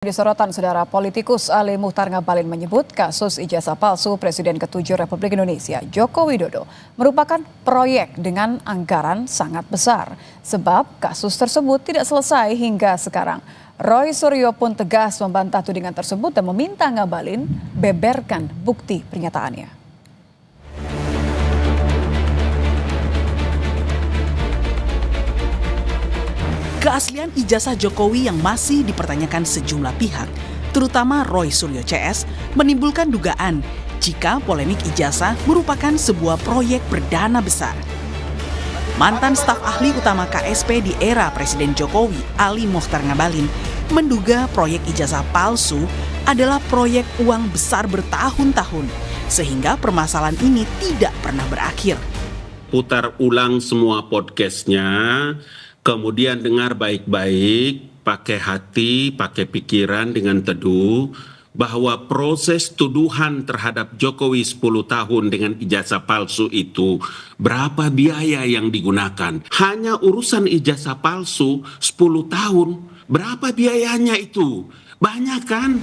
Di sorotan, saudara, politikus Ali Muchtar Ngabalin menyebut kasus ijazah palsu Presiden ke-7 Republik Indonesia Joko Widodo merupakan proyek dengan anggaran sangat besar. Sebab kasus tersebut tidak selesai hingga sekarang. Roy Suryo pun tegas membantah tudingan tersebut dan meminta Ngabalin beberkan bukti pernyataannya. Keaslian ijazah Jokowi yang masih dipertanyakan sejumlah pihak, terutama Roy Suryo CS, menimbulkan dugaan jika polemik ijazah merupakan sebuah proyek berdana besar. Mantan staf ahli utama KSP di era Presiden Jokowi, Ali Muchtar Ngabalin, menduga proyek ijazah palsu adalah proyek uang besar bertahun-tahun, sehingga permasalahan ini tidak pernah berakhir. Putar ulang semua podcastnya, kemudian dengar baik-baik, pakai hati, pakai pikiran dengan teduh, bahwa proses tuduhan terhadap Jokowi 10 tahun dengan ijazah palsu itu, berapa biaya yang digunakan. Hanya urusan ijazah palsu 10 tahun, berapa biayanya itu? Banyak kan?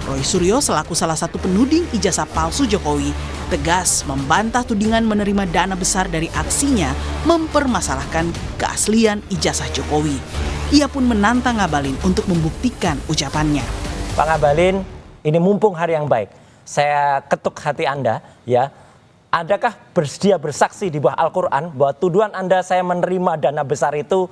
Roy Suryo selaku salah satu penuding ijazah palsu Jokowi tegas membantah tudingan menerima dana besar dari aksinya mempermasalahkan keaslian ijazah Jokowi. Ia pun menantang Ngabalin untuk membuktikan ucapannya. Pak Ngabalin, ini mumpung hari yang baik. Saya ketuk hati Anda, ya. Adakah bersedia bersaksi di bawah Al-Quran bahwa tuduhan Anda saya menerima dana besar itu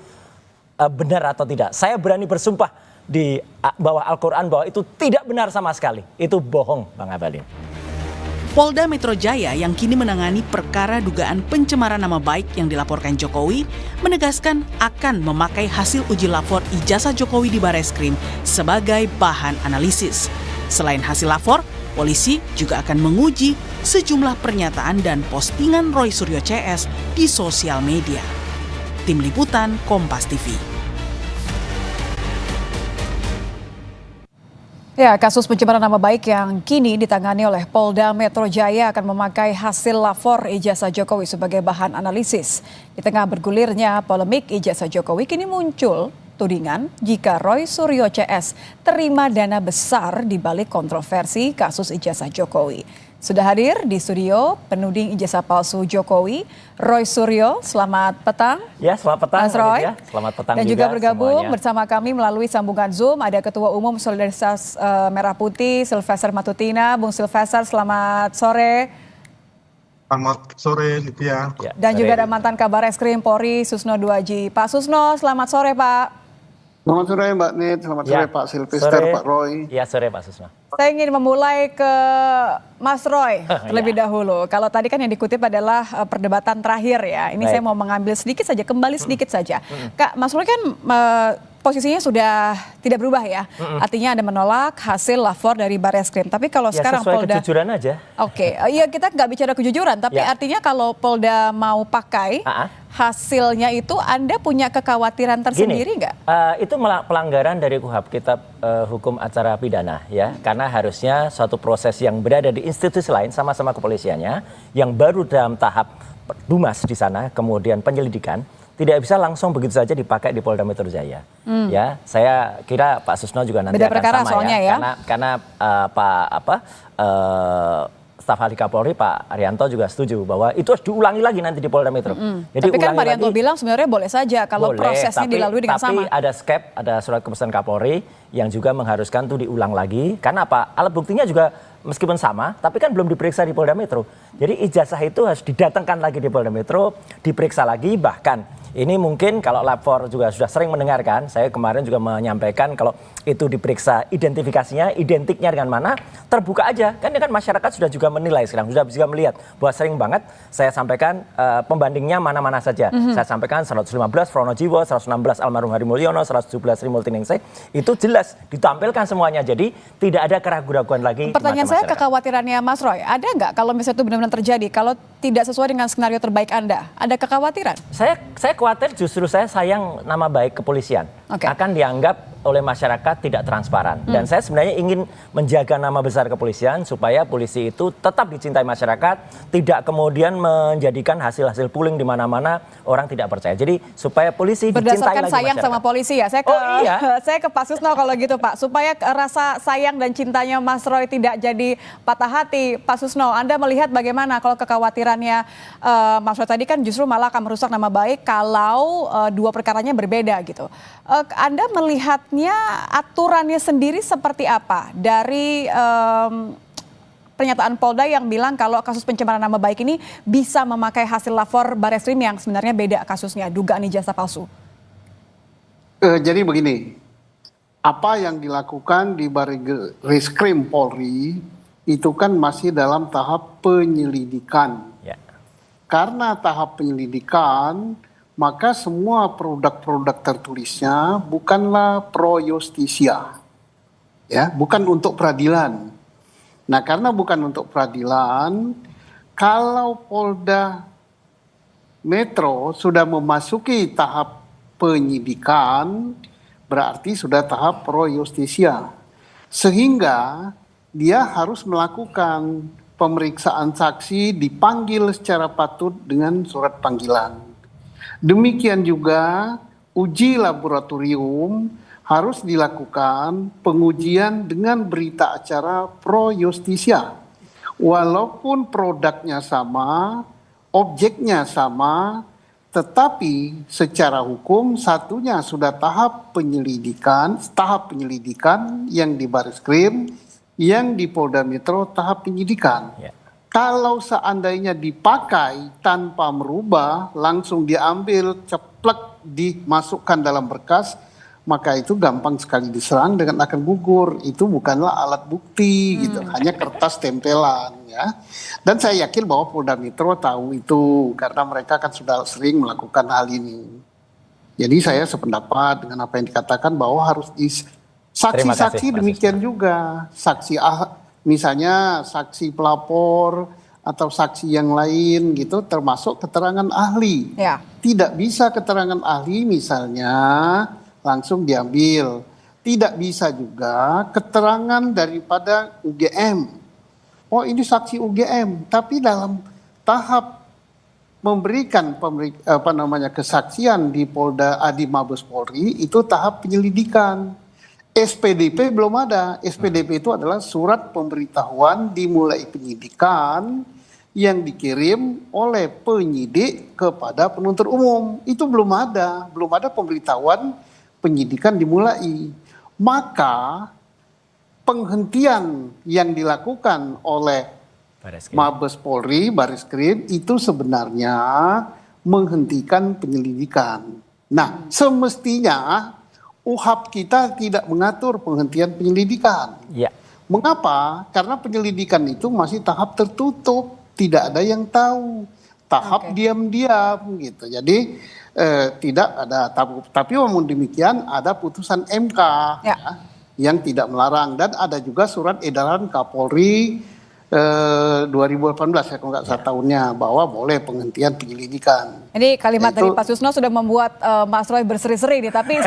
benar atau tidak? Saya berani bersumpah di bawah Al-Quran bahwa itu tidak benar sama sekali. Itu bohong, Bang Ngabalin. Polda Metro Jaya yang kini menangani perkara dugaan pencemaran nama baik yang dilaporkan Jokowi menegaskan akan memakai hasil uji lapor ijazah Jokowi di Bareskrim sebagai bahan analisis. Selain hasil lapor, polisi juga akan menguji sejumlah pernyataan dan postingan Roy Suryo CS di sosial media. Tim Liputan Kompas TV. Ya, kasus pencemaran nama baik yang kini ditangani oleh Polda Metro Jaya akan memakai hasil lapor ijazah Jokowi sebagai bahan analisis. Di tengah bergulirnya polemik ijazah Jokowi, kini muncul tudingan jika Roy Suryo CS terima dana besar di balik kontroversi kasus ijazah Jokowi. Sudah hadir di studio penuding ijazah palsu Jokowi, Roy Suryo. Selamat petang. Ya, selamat petang, Mas Roy. Selamat petang Dan juga bergabung semuanya bersama kami melalui sambungan Zoom ada Ketua Umum Solidaritas Merah Putih, Sylvester Matutina. Bung Sylvester, selamat sore. Selamat sore, Nitya. ya. Dan juga ada mantan Kabar Eskrim Polri, Susno Duaji. Pak Susno, selamat sore Pak. Selamat sore Mbak Nit, selamat sore Pak Sylvester, Pak Roy. Ya, sore Pak Susno. Saya ingin memulai ke Mas Roy terlebih dahulu. Kalau tadi kan yang dikutip adalah perdebatan terakhir ya. Ini saya mau mengambil sedikit saja, kembali sedikit saja. Kak, Mas Roy kan posisinya sudah tidak berubah ya. Artinya Anda menolak hasil lapor dari Bareskrim. Tapi kalau Ya, sekarang sesuai Polda... kejujuran aja. Oke, iya kita nggak bicara kejujuran. Tapi Ya. artinya kalau Polda mau pakai hasilnya itu, Anda punya kekhawatiran tersendiri nggak? Itu pelanggaran dari KUHP, Kitab Hukum Acara Pidana, ya. Karena harusnya suatu proses yang berada di institusi lain sama-sama kepolisiannya, yang baru dalam tahap Dumas di sana, kemudian penyelidikan, tidak bisa langsung begitu saja dipakai di Polda Metro Jaya. Ya, saya kira Pak Susno juga nanti Beda akan perkara sama soalnya ya. Karena Staf ahli Kapolri Pak Arianto juga setuju bahwa itu harus diulangi lagi nanti di Polda Metro. Jadi Tapi kan Pak Arianto lagi, bilang sebenarnya boleh saja kalau boleh, prosesnya dilalui dengan sama. Tapi ada skep, ada surat keputusan Kapolri yang juga mengharuskan itu diulang lagi. Karena apa? Alat buktinya juga meskipun sama, tapi kan belum diperiksa di Polda Metro. Jadi ijazah itu harus didatangkan lagi di Polda Metro, diperiksa lagi. Bahkan ini mungkin kalau lapor juga sudah sering mendengarkan, saya kemarin juga menyampaikan kalau itu diperiksa identifikasinya, identiknya dengan mana, terbuka aja. Kan ini kan masyarakat sudah juga menilai sekarang, sudah bisa melihat bahwa sering banget saya sampaikan pembandingnya mana-mana saja. Saya sampaikan 115 Pronojiwo, 116 almarhum Hari Mulyono, 117 Sri Multiningsih, itu jelas ditampilkan semuanya. Jadi tidak ada keraguan-keraguan lagi. Pertanyaan saya, kekhawatirannya Mas Roy, ada nggak kalau misalnya itu benar-benar terjadi? Kalau tidak sesuai dengan skenario terbaik Anda? Ada kekhawatiran? Saya khawatir justru saya sayang nama baik kepolisian. Oke. Akan dianggap oleh masyarakat tidak transparan. Dan saya sebenarnya ingin menjaga nama besar kepolisian supaya polisi itu tetap dicintai masyarakat, tidak kemudian menjadikan hasil-hasil pooling di mana-mana orang tidak percaya. Jadi supaya polisi dicintai Berdasarkan lagi sayang masyarakat. sama polisi ya. Saya ke Pak Susno kalau gitu Pak. Supaya rasa sayang dan cintanya Mas Roy tidak jadi patah hati. Pak Susno, Anda melihat bagaimana kalau kekhawatirannya Mas Roy tadi kan justru malah akan merusak nama baik kalau dua perkaranya berbeda gitu. Anda melihatnya aturannya sendiri seperti apa dari pernyataan Polda yang bilang kalau kasus pencemaran nama baik ini bisa memakai hasil lapor Bareskrim yang sebenarnya beda kasusnya, dugaan ijazah palsu? Jadi begini, apa yang dilakukan di Bareskrim Polri itu kan masih dalam tahap penyelidikan. Ya. Karena tahap penyelidikan, maka semua produk-produk tertulisnya bukanlah pro justisia, ya, bukan untuk peradilan. Nah, karena bukan untuk peradilan, kalau Polda Metro sudah memasuki tahap penyidikan, berarti sudah tahap pro justisia, sehingga dia harus melakukan pemeriksaan saksi, dipanggil secara patut dengan surat panggilan. Demikian juga uji laboratorium harus dilakukan pengujian dengan berita acara pro justisia. Walaupun produknya sama, objeknya sama, tetapi secara hukum satunya sudah tahap penyelidikan yang di Bareskrim, yang di Polda Metro tahap penyidikan. Ya. Kalau seandainya dipakai tanpa merubah, langsung diambil, ceplek, dimasukkan dalam berkas, maka itu gampang sekali diserang dengan akan gugur. Itu bukanlah alat bukti, gitu, hanya kertas tempelan, ya. Dan saya yakin bahwa Polda Metro tahu itu, karena mereka kan sudah sering melakukan hal ini. Jadi saya sependapat dengan apa yang dikatakan bahwa harus saksi-saksi demikian juga, misalnya saksi pelapor atau saksi yang lain gitu, termasuk keterangan ahli. Ya. Tidak bisa keterangan ahli misalnya langsung diambil. Tidak bisa juga keterangan daripada UGM. Oh, ini saksi UGM, tapi dalam tahap memberikan kesaksian di Mabes Polri itu tahap penyelidikan. SPDP belum ada. SPDP itu adalah surat pemberitahuan dimulai penyidikan yang dikirim oleh penyidik kepada penuntut umum. Itu belum ada pemberitahuan penyidikan dimulai. Maka penghentian yang dilakukan oleh Mabes Polri, Bareskrim itu sebenarnya menghentikan penyelidikan. Nah, semestinya UHAP kita tidak mengatur penghentian penyelidikan. Ya. Mengapa? Karena penyelidikan itu masih tahap tertutup, tidak ada yang tahu, tahap diam-diam gitu. Jadi tidak ada, tapi namun demikian ada putusan MK ya, yang tidak melarang, dan ada juga surat edaran Kapolri 2018 ya kalau nggak salah tahunnya, bahwa boleh penghentian penyelidikan. Ini kalimat dari Pak Susno sudah membuat Mas Roy berseri-seri nih. Tapi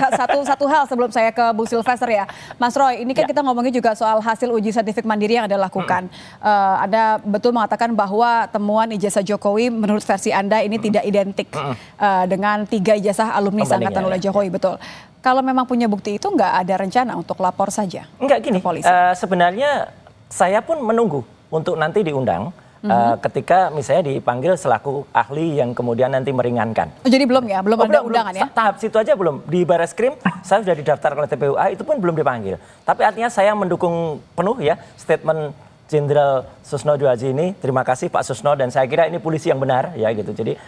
satu hal sebelum saya ke Bu Sylvester ya, Mas Roy, ini kan kita ngomongin juga soal hasil uji saintifik mandiri yang Anda lakukan. Anda betul mengatakan bahwa temuan ijazah Jokowi menurut versi Anda ini tidak identik dengan 3 ijazah alumni seangkatan oleh Jokowi, betul. Kalau memang punya bukti itu nggak ada rencana untuk lapor saja? Enggak, gini, sebenarnya saya pun menunggu untuk nanti diundang ketika misalnya dipanggil selaku ahli yang kemudian nanti meringankan. Jadi belum ya? Belum ada undangan ya? Tahap situ aja belum. Di Bareskrim saya sudah didaftar oleh TPUA, itu pun belum dipanggil. Tapi artinya saya mendukung penuh ya statement Jenderal Susno Diohaji ini. Terima kasih Pak Susno, dan saya kira ini polisi yang benar ya gitu. Jadi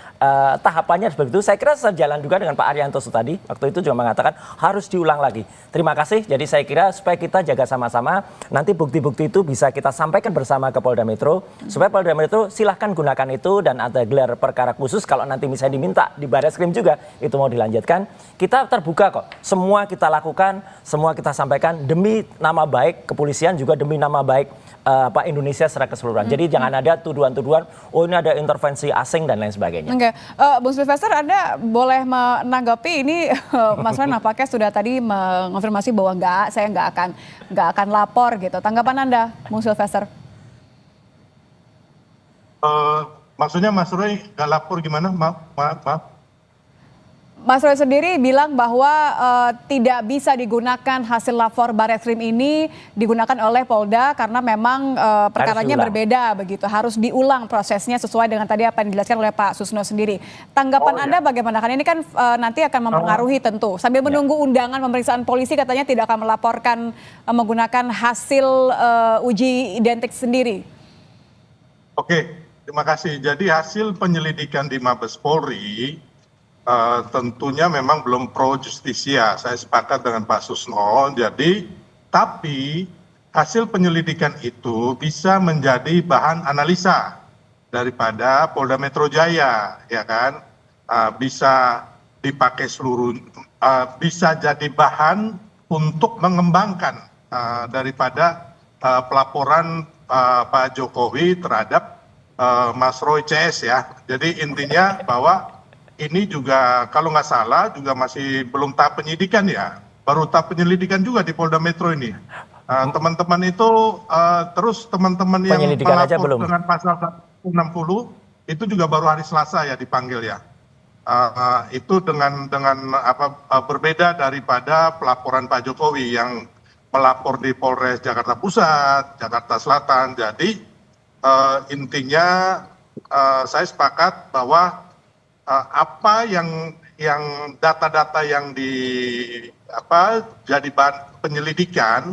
tahapannya seperti itu. Saya kira sejalan juga dengan Pak Arianto tadi. Waktu itu juga mengatakan harus diulang lagi. Terima kasih. Jadi saya kira supaya kita jaga sama-sama, nanti bukti-bukti itu bisa kita sampaikan bersama ke Polda Metro. Supaya Polda Metro silahkan gunakan itu, dan ada gelar perkara khusus kalau nanti misalnya diminta di Bareskrim juga itu mau dilanjutkan. Kita terbuka kok. Semua kita lakukan, semua kita sampaikan demi nama baik kepolisian, juga demi nama baik Indonesia secara keseluruhan. Jadi jangan ada tuduhan-tuduhan, oh ini ada intervensi asing dan lain sebagainya. Oke, Bung Sylvester, Anda boleh menanggapi ini. Mas Roy nampaknya sudah tadi mengonfirmasi bahwa saya nggak akan lapor gitu. Tanggapan Anda, Bung Sylvester? Maksudnya Mas Roy nggak lapor gimana? Maaf. Mas Roy sendiri bilang bahwa tidak bisa digunakan hasil lapor Barreskrim ini digunakan oleh Polda karena memang perkaranya berbeda begitu. Harus diulang prosesnya sesuai dengan tadi apa yang dijelaskan oleh Pak Susno sendiri. Tanggapan Anda bagaimana? Kan ini kan nanti akan mempengaruhi tentu. Sambil menunggu undangan pemeriksaan polisi katanya tidak akan melaporkan menggunakan hasil uji identik sendiri. Oke, terima kasih. Jadi hasil penyelidikan di Mabes Polri tentunya memang belum pro justisia. Saya sepakat dengan Pak Susno. Jadi, tapi hasil penyelidikan itu bisa menjadi bahan analisa daripada Polda Metro Jaya, ya kan? Bisa dipakai bisa jadi bahan untuk mengembangkan daripada pelaporan Pak Jokowi terhadap Mas Roy CS ya. Jadi intinya bahwa ini juga kalau nggak salah juga masih belum tahap penyidikan ya, baru tahap penyelidikan juga di Polda Metro ini. Teman-teman itu terus teman-teman yang melapor dengan pasal 160 itu juga baru hari Selasa ya dipanggil ya. Itu dengan berbeda daripada pelaporan Pak Jokowi yang melapor di Polres Jakarta Pusat, Jakarta Selatan. Jadi intinya saya sepakat bahwa apa yang data-data yang jadi bahan penyelidikan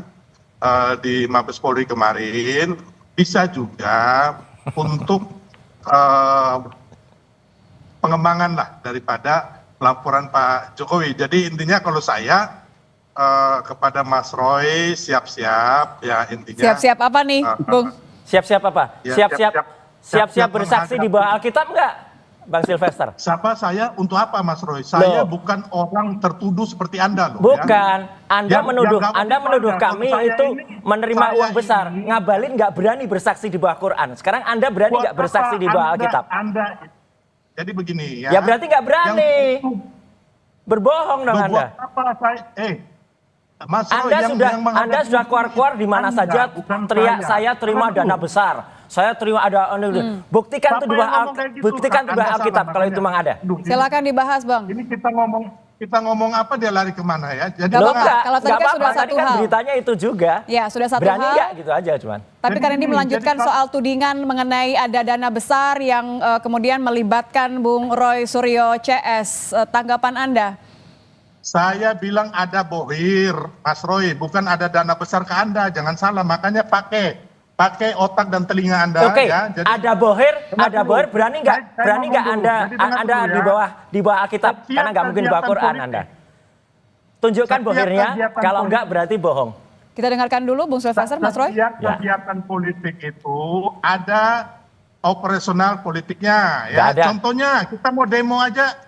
di Mabes Polri kemarin bisa juga untuk pengembangan lah daripada laporan Pak Jokowi. Jadi intinya kalau saya kepada Mas Roy siap-siap ya intinya. Siap-siap apa nih, Bung? Siap-siap apa? Siap-siap bersaksi di bawah Alkitab enggak, Bang Sylvester? Siapa saya untuk apa Mas Roy? Saya bukan orang tertuduh seperti Anda loh. Bukan, ya. Anda menuduh kami itu menerima uang besar. Ngabalin nggak berani bersaksi di bawah Quran. Sekarang Anda berani nggak bersaksi di bawah Alkitab? Jadi begini ya. Ya berarti nggak berani. Berbohong dong Anda. Apa Mas Roy, Anda sudah keluar-keluar di mana saja teriak saya terima dana besar. Saya terima ada buktikan itu dua Alkitab kalau itu memang ada. Silakan dibahas, Bang. Ini kita ngomong apa dia lari kemana ya? Jadi kalau tadi kan sudah satu hal. Beritanya itu juga. Ya, sudah satu berani hal. Berani gitu aja cuman. Tapi kan ini melanjutkan soal tudingan mengenai ada dana besar yang kemudian melibatkan Bung Roy Suryo CS. Tanggapan Anda? Saya bilang ada bohir, Mas Roy, bukan ada dana besar ke Anda, jangan salah. Makanya pakai otak dan telinga Anda. Oke, ya. Jadi, ada bohir, berani nggak Anda di bawah Alkitab, karena nggak mungkin di bawah Quran Anda. Tunjukkan bohirnya, kalau nggak berarti bohong. Kita dengarkan dulu Bung Sylvester, Mas Roy. Kegiatan politik itu ada operasional politiknya, ya. Contohnya kita mau demo aja.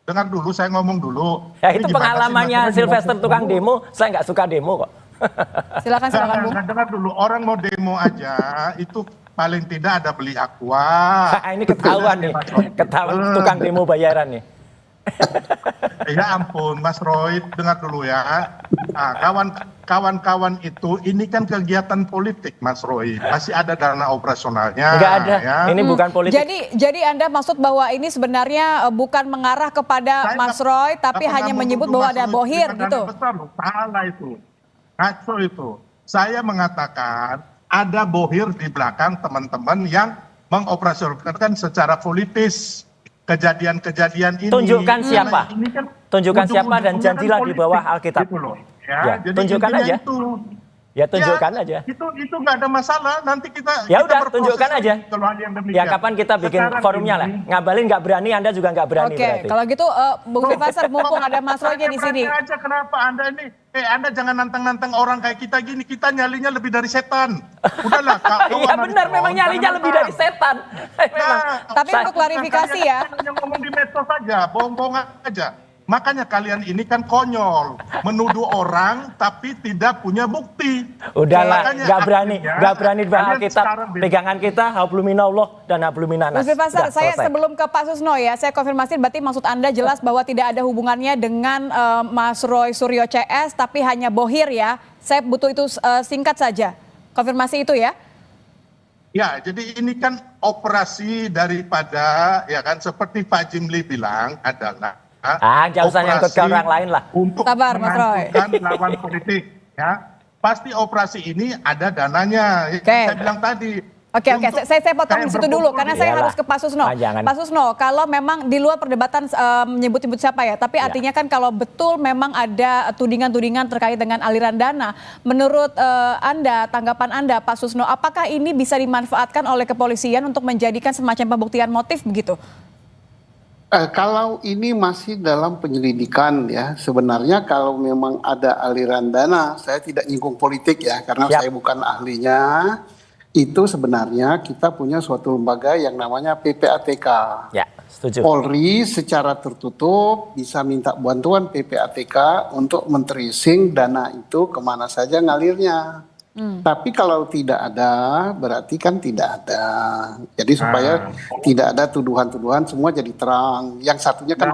Dengar dulu, saya ngomong dulu. Ya itu pengalamannya Sylvester tukang demo, saya nggak suka demo kok. Silakan Bung. Dengar dulu, orang mau demo aja itu paling tidak ada beli aqua. Ini ketahuan nih, ketahuan tukang demo bayaran nih. Ya ampun, Mas Roy, dengar dulu ya. Nah, kawan-kawan itu, ini kan kegiatan politik, Mas Roy. Masih ada dana operasionalnya. Enggak ada, ya. Ini bukan politik. Jadi Anda maksud bahwa ini sebenarnya bukan mengarah kepada Mas Roy, tapi hanya menyebut bahwa ada bohir gitu? Salah itu, ngaco itu. Saya mengatakan ada bohir di belakang teman-teman yang mengoperasionalkan secara politis kejadian-kejadian ini. Tunjukkan siapa? Ini kan tunjukkan siapa dan janjilah di bawah Alkitab. Gitu loh. Ya, jadi tunjukkan aja. Ya tunjukkan aja. Itu nggak ada masalah. Nanti kita. Ya udah tunjukkan aja. Ya Ya kapan kita bikin forumnya lah. Ngabalin nggak berani, Anda juga nggak berani. Oke, kalau gitu Bung Sylvester mumpung ada Mas Roy-nya di sini. Aja kenapa Anda ini? Anda jangan nantang-nantang orang kayak kita gini. Kita nyalinya lebih dari setan. Udahlah. Iya benar, memang nyalinya lebih dari setan. Tapi untuk klarifikasi ya. Yang ngomong di medsos saja, bohong-bohong aja. Makanya kalian ini kan konyol, menuduh orang tapi tidak punya bukti. Udahlah, Makanya nggak akhirnya berani di kalian Alkitab. sekarang Pegangan kita habluminallah dan habluminanas. Mas Pasar, Sudah, saya selesai. sebelum ke Pak Susno ya, saya konfirmasi berarti maksud Anda jelas bahwa tidak ada hubungannya dengan Mas Roy Suryo CS, tapi hanya bohir ya. Saya butuh itu singkat saja. Konfirmasi itu ya. Ya, jadi ini kan operasi daripada, ya kan, seperti Pak Jimli bilang adalah Jangan usah nyangkut ke orang lain lah. untuk Sabar, Mas Roy. menghancurkan lawan politik. Ya, pasti operasi ini ada dananya. Oke. Saya bilang tadi. Oke, untuk saya potong di situ kayak dulu karena saya Iyalah. harus ke Pak Susno. Panjangan. Pak Susno, kalau memang di luar perdebatan menyebut-nyebut siapa ya, tapi Ya. artinya kan kalau betul memang ada tudingan-tudingan terkait dengan aliran dana, menurut Anda, tanggapan Anda Pak Susno, apakah ini bisa dimanfaatkan oleh kepolisian untuk menjadikan semacam pembuktian motif begitu? Kalau ini masih dalam penyelidikan ya, sebenarnya kalau memang ada aliran dana, saya tidak nyinggung politik ya, karena Siap. saya bukan ahlinya. Itu sebenarnya kita punya suatu lembaga yang namanya PPATK. Ya, setuju. Polri secara tertutup bisa minta bantuan PPATK untuk men-tracing dana itu kemana saja ngalirnya. Tapi kalau tidak ada, berarti kan tidak ada. Jadi supaya tidak ada tuduhan-tuduhan, semua jadi terang. Yang satunya kan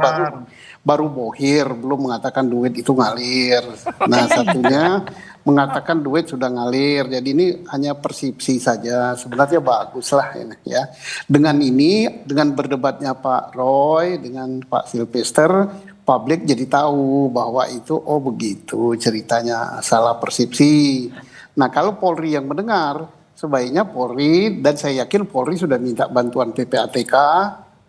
baru bohir, belum mengatakan duit itu ngalir. Nah, satunya mengatakan duit sudah ngalir. Jadi ini hanya persepsi saja. Sebenarnya bagus lah ini ya. Dengan ini, dengan berdebatnya Pak Roy, dengan Pak Sylvester, publik jadi tahu bahwa itu oh begitu ceritanya, salah persepsi. Nah, kalau Polri yang mendengar, sebaiknya Polri, dan saya yakin Polri sudah minta bantuan PPATK,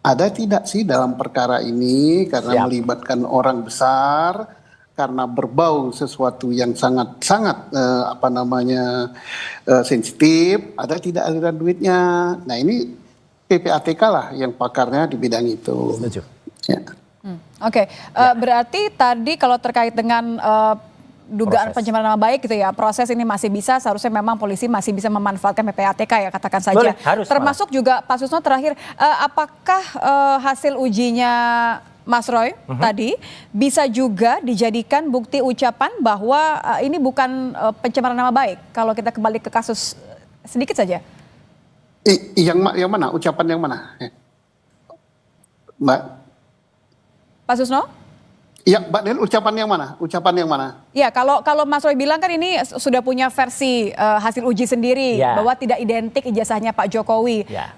ada tidak sih dalam perkara ini karena Siap. melibatkan orang besar, karena berbau sesuatu yang sangat sensitif, ada tidak aliran duitnya. Nah, ini PPATK lah yang pakarnya di bidang itu. Setuju. Ya. Oke, berarti tadi kalau terkait dengan dugaan Proses. pencemaran nama baik gitu ya, proses ini masih bisa, seharusnya memang polisi masih bisa memanfaatkan PPATK ya, katakan saja. Boleh, harus, Termasuk juga Pak Susno terakhir, apakah hasil ujinya Mas Roy tadi bisa juga dijadikan bukti ucapan bahwa ini bukan pencemaran nama baik, kalau kita kembali ke kasus sedikit saja? Yang mana? Ucapan yang mana? Mbak? Pak Susno? Ya, Mbak Nel, ucapan yang mana? Ucapan yang mana? Ya, kalau Mas Roy bilang kan ini sudah punya versi hasil uji sendiri, Ya. bahwa tidak identik ijazahnya Pak Jokowi. Ya.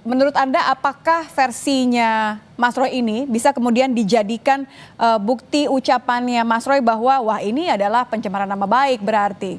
Menurut Anda apakah versinya Mas Roy ini bisa kemudian dijadikan bukti ucapannya Mas Roy bahwa wah ini adalah pencemaran nama baik berarti?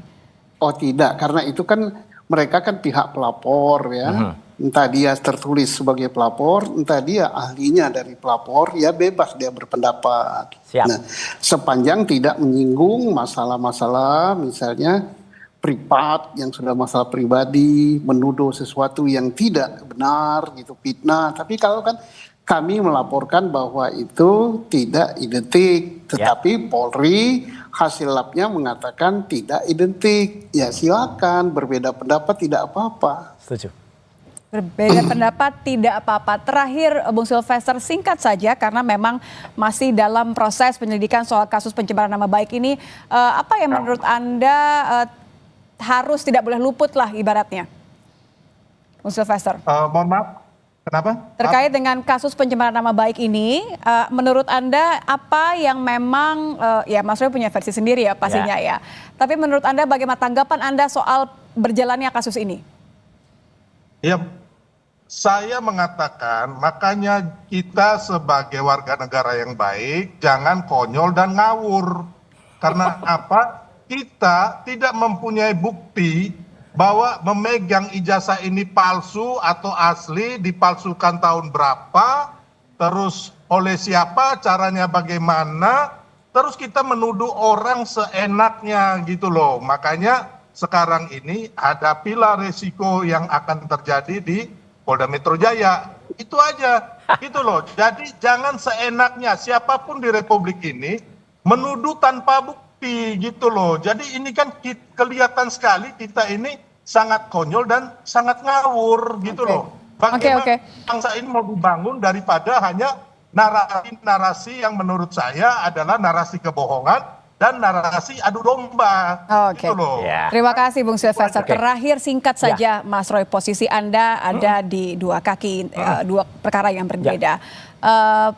Oh tidak, karena itu kan mereka kan pihak pelapor ya. Entah dia tertulis sebagai pelapor, entah dia ahlinya dari pelapor, ya bebas dia berpendapat. Siap. Nah, sepanjang tidak menyinggung masalah-masalah misalnya privat yang sudah masalah pribadi, menuduh sesuatu yang tidak benar gitu, fitnah. Tapi kalau kan kami melaporkan bahwa itu tidak identik, tetapi Polri hasil labnya mengatakan tidak identik. Ya silakan, berbeda pendapat tidak apa-apa. Setuju. Berbeda pendapat tidak apa-apa. Terakhir Bung Sylvester, singkat saja karena memang masih dalam proses penyelidikan soal kasus pencemaran nama baik ini. Apa yang menurut Anda harus tidak boleh luput lah ibaratnya? Bung Sylvester. Mohon maaf, kenapa? Terkait dengan kasus pencemaran nama baik ini, menurut Anda apa yang memang, ya Mas Roy punya versi sendiri ya pastinya ya. Tapi menurut Anda bagaimana tanggapan Anda soal berjalannya kasus ini? Ya, saya mengatakan makanya kita sebagai warga negara yang baik jangan konyol dan ngawur. Karena apa? Kita tidak mempunyai bukti bahwa memegang ijazah ini palsu atau asli, dipalsukan tahun berapa, terus oleh siapa, caranya bagaimana, terus kita menuduh orang seenaknya gitu loh. Makanya sekarang ini hadapilah resiko yang akan terjadi di Polda Metro Jaya. Itu aja, gitu loh. Jadi jangan seenaknya siapapun di Republik ini menuduh tanpa bukti gitu loh. Jadi ini kan kelihatan sekali kita ini sangat konyol dan sangat ngawur gitu loh. Bagaimana bangsa ini mau dibangun daripada hanya narasi yang menurut saya adalah narasi kebohongan dan narasi adu domba. Oke. Gitu loh. Ya. Terima kasih Bung Silvester. Oke. Terakhir singkat saja Mas Roy, posisi Anda ada di dua kaki, dua perkara yang berbeda.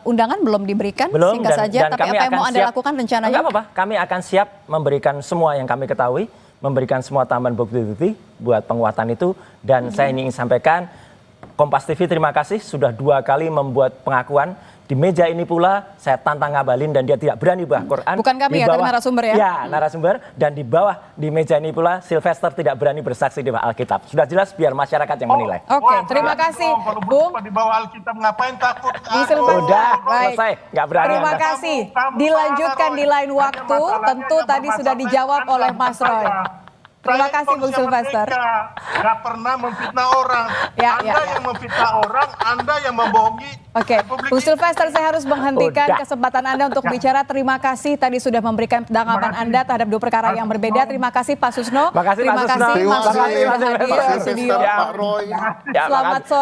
Undangan belum diberikan, Belum, singkat saja. Tapi kami apa yang akan mau Anda siap- lakukan rencananya? Enggak apa-apa, kami akan siap memberikan semua yang kami ketahui, memberikan semua tambahan bukti-bukti buat penguatan itu. Dan saya ingin sampaikan, Kompas TV terima kasih sudah 2 kali membuat pengakuan. Di meja ini pula saya tantang Ngabalin dan dia tidak berani bawa Quran. Bukan kami Di ya, tapi narasumber ya? Ya, narasumber. Dan di bawah di meja ini pula Sylvester tidak berani bersaksi di bawah Alkitab. Sudah jelas biar masyarakat yang menilai. Oke, Wah, terima berani kasih, dong kalau Bung. bersumpah di bawah Alkitab ngapain takut? Bung Silvester. Udah, Baik. selesai. Nggak berani. Terima Anda. kasih. Kamu Dilanjutkan Roy. di lain Hanya waktu. masalahnya Tentu yang tadi sudah bermasalah dijawab kan oleh sama Mas Roy. saya. Terima Saya kasih, Bung manusia Silvester. merdeka. Nggak pernah memfitnah orang. Ya, Anda ya. yang memfitnah orang, Anda yang membohongi. Oke, Republik Bung ini. Silvester, saya harus menghentikan Udah. kesempatan Anda untuk bicara. Terima kasih tadi sudah memberikan tanggapan kasih. Anda terhadap 2 perkara yang berbeda. Terima kasih Pak Susno. Makasih, Pak Terima Susno. kasih Terima Mas kasih, Roy Pak hadir di Silvester, studio. Pak Roy. Ya, Selamat sore.